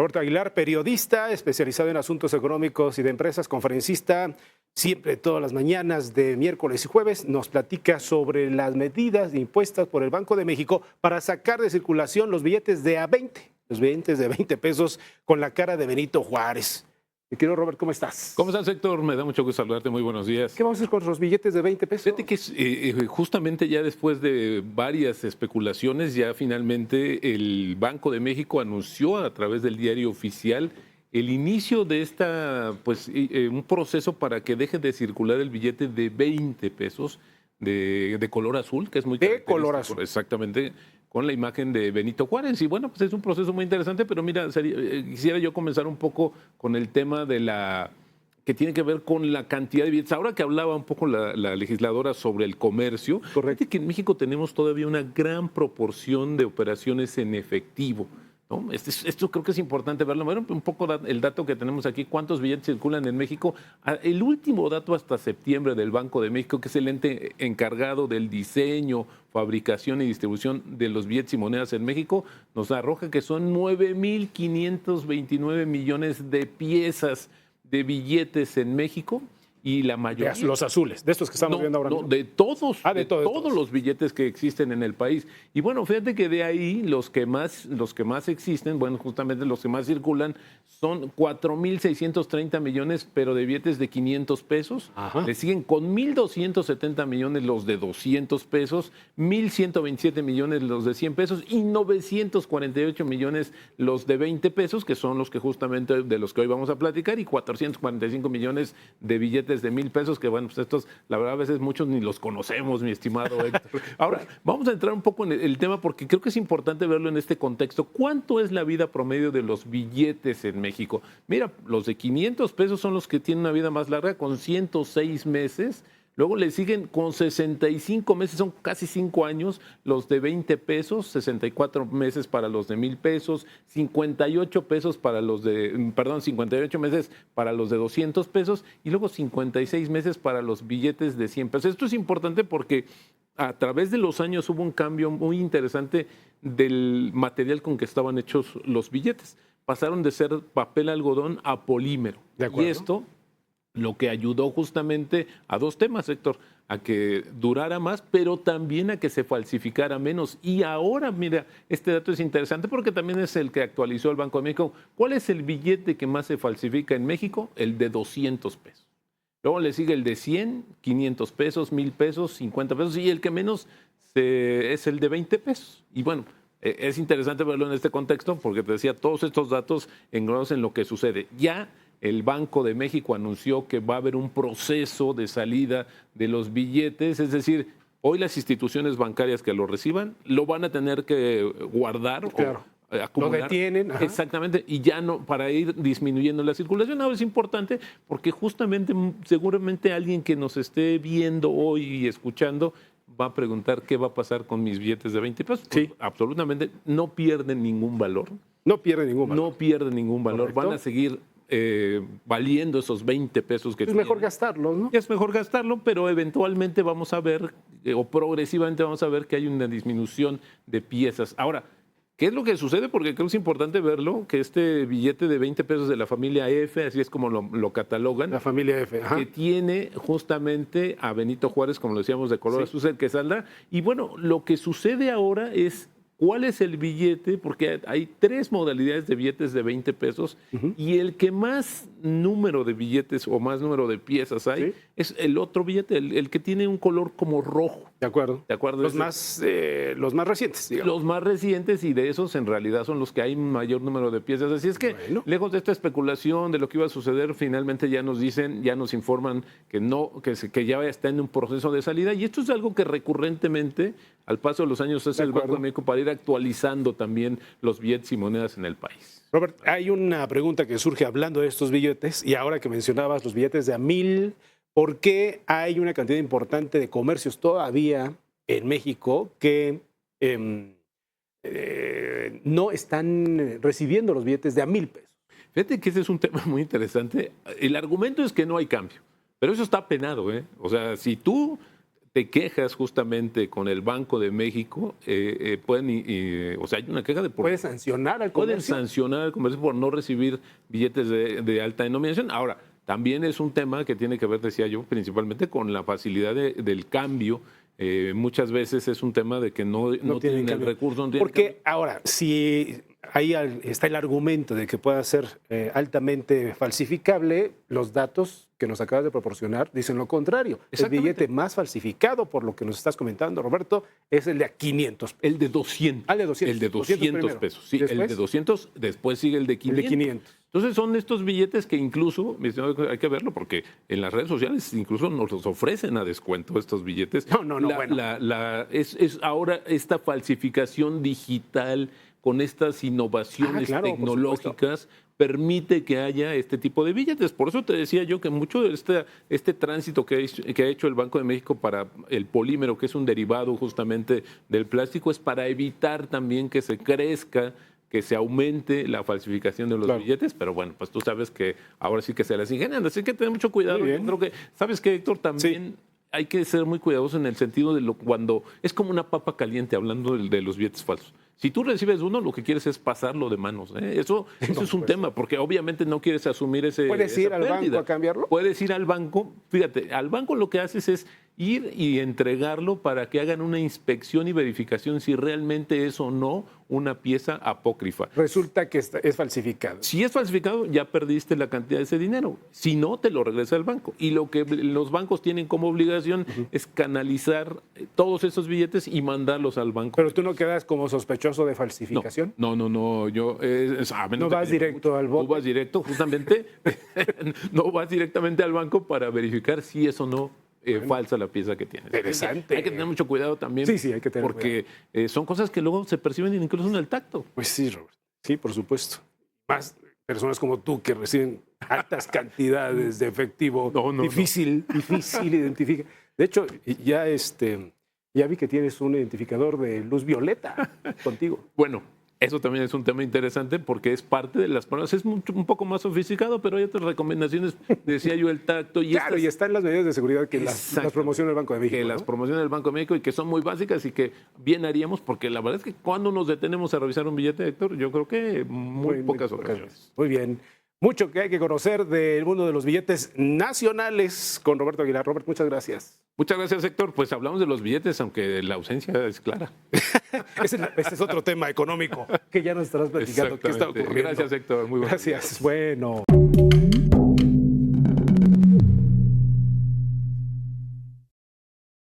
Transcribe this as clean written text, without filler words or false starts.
Roberto Aguilar, periodista especializado en asuntos económicos y de empresas, conferencista, siempre todas las mañanas de miércoles y jueves, nos platica sobre las medidas impuestas por el Banco de México para sacar de circulación los billetes de A20, los billetes de 20 pesos con la cara de Benito Juárez. Mi querido Robert, ¿cómo estás? ¿Cómo estás, Héctor? Me da mucho gusto saludarte. Muy buenos días. ¿Qué vamos a hacer con los billetes de 20 pesos? Fíjate que justamente ya después de varias especulaciones, ya finalmente el Banco de México anunció a través del diario oficial el inicio de un proceso para que deje de circular el billete de 20 pesos de color azul, que es muy característico. De color azul. Exactamente, con la imagen de Benito Juárez. Y bueno, pues es un proceso muy interesante, pero mira, quisiera yo comenzar un poco con el tema que tiene que ver con la cantidad de billetes. Ahora que hablaba un poco la legisladora sobre el comercio, correcto, que en México tenemos todavía una gran proporción de operaciones en efectivo, ¿no? Esto creo que es importante verlo. Bueno, un poco el dato que tenemos aquí, cuántos billetes circulan en México. El último dato hasta septiembre del Banco de México, que es el ente encargado del diseño, fabricación y distribución de los billetes y monedas en México, nos arroja que son 9,529 millones de piezas de billetes en México. Y la mayoría... Los azules, de estos que estamos viendo ahora mismo. De todos, de todos los billetes que existen en el país. Y bueno, fíjate que de ahí los que más existen, bueno, justamente los que más circulan, son 4,630 millones, pero de billetes de 500 pesos. Ajá. Le siguen con 1,270 millones los de 200 pesos, 1,127 millones los de 100 pesos y 948 millones los de 20 pesos, que son los que justamente de los que hoy vamos a platicar, y 445 millones de billetes de 1,000 pesos, que bueno, pues estos, la verdad, a veces muchos ni los conocemos, mi estimado Héctor. Ahora, vamos a entrar un poco en el tema porque creo que es importante verlo en este contexto. ¿Cuánto es la vida promedio de los billetes en México? Mira, los de 500 pesos son los que tienen una vida más larga, con 106 meses. Luego le siguen con 65 meses, son casi 5 años, los de 20 pesos, 64 meses para los de 1,000 pesos, 58 pesos para los de, 58 meses para los de 200 pesos y luego 56 meses para los billetes de 100 pesos. Esto es importante porque a través de los años hubo un cambio muy interesante del material con que estaban hechos los billetes. Pasaron de ser papel algodón a polímero. ¿De acuerdo? Y esto lo que ayudó justamente a dos temas, Héctor, a que durara más, pero también a que se falsificara menos. Y ahora, mira, este dato es interesante porque también es el que actualizó el Banco de México. ¿Cuál es el billete que más se falsifica en México? El de 200 pesos. Luego le sigue el de 100, 500 pesos, 1,000 pesos, 50 pesos y el que menos es el de 20 pesos. Y bueno, es interesante verlo en este contexto porque te decía, todos estos datos engloban en lo que sucede. Ya el Banco de México anunció que va a haber un proceso de salida de los billetes, es decir, hoy las instituciones bancarias que lo reciban lo van a tener que guardar, claro, o acumular. Lo detienen. Ajá. Exactamente, y ya no, para ir disminuyendo la circulación. Ahora es importante porque justamente, seguramente alguien que nos esté viendo hoy y escuchando va a preguntar qué va a pasar con mis billetes de 20 pesos. Sí. Absolutamente, no pierden ningún valor. No pierden ningún valor. No pierden ningún valor. Correcto. Van a seguir valiendo esos 20 pesos que es mejor gastarlos, ¿no? Es mejor gastarlo, pero eventualmente vamos a ver, o progresivamente vamos a ver que hay una disminución de piezas. Ahora, ¿qué es lo que sucede? Porque creo que es importante verlo, que este billete de 20 pesos de la familia F, así es como lo catalogan. La familia F, ajá. Que tiene justamente a Benito Juárez, como lo decíamos, de color azul, el que saldrá. Y bueno, lo que sucede ahora es cuál es el billete, porque hay 3 modalidades de billetes de 20 pesos y el que más número de billetes o más número de piezas hay es el otro billete, el que tiene un color como rojo. De acuerdo. ¿De acuerdo? Los más recientes, digamos. Los más recientes, y de esos en realidad son los que hay mayor número de piezas. Así es que, lejos de esta especulación de lo que iba a suceder, finalmente ya nos dicen, ya nos informan que ya está en un proceso de salida. Y esto es algo que recurrentemente, al paso de los años, hace el Banco de México para ir actualizando también los billetes y monedas en el país. Robert, hay una pregunta que surge hablando de estos billetes, y ahora que mencionabas los billetes de $1,000, ¿por qué hay una cantidad importante de comercios todavía en México que no están recibiendo los billetes de $1,000 pesos? Fíjate que ese es un tema muy interesante. El argumento es que no hay cambio, pero eso está penado, ¿eh? O sea, si tú te quejas justamente con el Banco de México, o sea, hay una queja de ¿Puede sancionar al pueden comercio? sancionar al comercio por no recibir billetes de alta denominación. Ahora, también es un tema que tiene que ver, decía yo, principalmente con la facilidad del cambio. Muchas veces es un tema de que no tienen el cambio. recurso. No tienen Porque cambio. ahora, si ahí está el argumento de que pueda ser altamente falsificable, los datos que nos acabas de proporcionar dicen lo contrario. El Exactamente. billete más falsificado, por lo que nos estás comentando, Roberto, es el de a 500. El de 200. Ah, el de 200. El de 200 primero. pesos. Sí, el ¿Después? de 200, después sigue el de 500. El de 500. Entonces son estos billetes que incluso, mi estimado, hay que verlo porque en las redes sociales incluso nos los ofrecen a descuento estos billetes. No, bueno. Es ahora esta falsificación digital con estas innovaciones Claro, por tecnológicas permite que haya este tipo de billetes. Por eso te decía yo que mucho de este tránsito que ha hecho el Banco de México para el polímero, que es un derivado justamente del plástico, es para evitar también que se crezca, que se aumente la falsificación de los billetes, pero bueno, pues tú sabes que ahora sí que se las ingenian, así que tener mucho cuidado. Yo creo que, ¿sabes qué, Héctor? También hay que ser muy cuidadosos en el sentido de cuando es como una papa caliente, hablando de los billetes falsos. Si tú recibes uno, lo que quieres es pasarlo de manos. Eso es un tema, porque obviamente no quieres asumir esa ¿Puedes ir al banco a cambiarlo? Puedes ir al banco. Fíjate, al banco lo que haces es ir y entregarlo para que hagan una inspección y verificación si realmente es o no una pieza apócrifa. Resulta que es falsificado. Si es falsificado, ya perdiste la cantidad de ese dinero. Si no, te lo regresa el banco. Y lo que los bancos tienen como obligación es canalizar todos esos billetes y mandarlos al banco. Pero tú no quedas como sospechoso de falsificación. No. Yo, no vas directo al banco. Tú vas directo, justamente, no vas directamente al banco para verificar si es o no falsa la pieza que tienes. Interesante. Hay que tener mucho cuidado también. Sí, hay que tener porque son cosas que luego se perciben incluso en el tacto. Pues sí, Robert. Sí, por supuesto. Más personas como tú que reciben altas cantidades de efectivo. Difícil identificar. De hecho, ya vi que tienes un identificador de luz violeta contigo. Bueno, eso también es un tema interesante porque es parte de las pruebas. Es un poco más sofisticado, pero hay otras recomendaciones. Decía yo el tacto. Y claro, y están las medidas de seguridad que las promociona el Banco de México. Que las promociones del Banco de México y que son muy básicas y que bien haríamos, porque la verdad es que cuando nos detenemos a revisar un billete, Héctor, yo creo que muy pocas ocasiones. Muy bien. Mucho que hay que conocer del mundo de los billetes nacionales con Roberto Aguilar. Robert, muchas gracias. Muchas gracias, Héctor. Pues hablamos de los billetes, aunque la ausencia es clara. Ese es otro tema económico que ya nos estarás platicando. ¿Qué está ocurriendo? Gracias, Héctor. Muy buenas. Gracias. Bueno.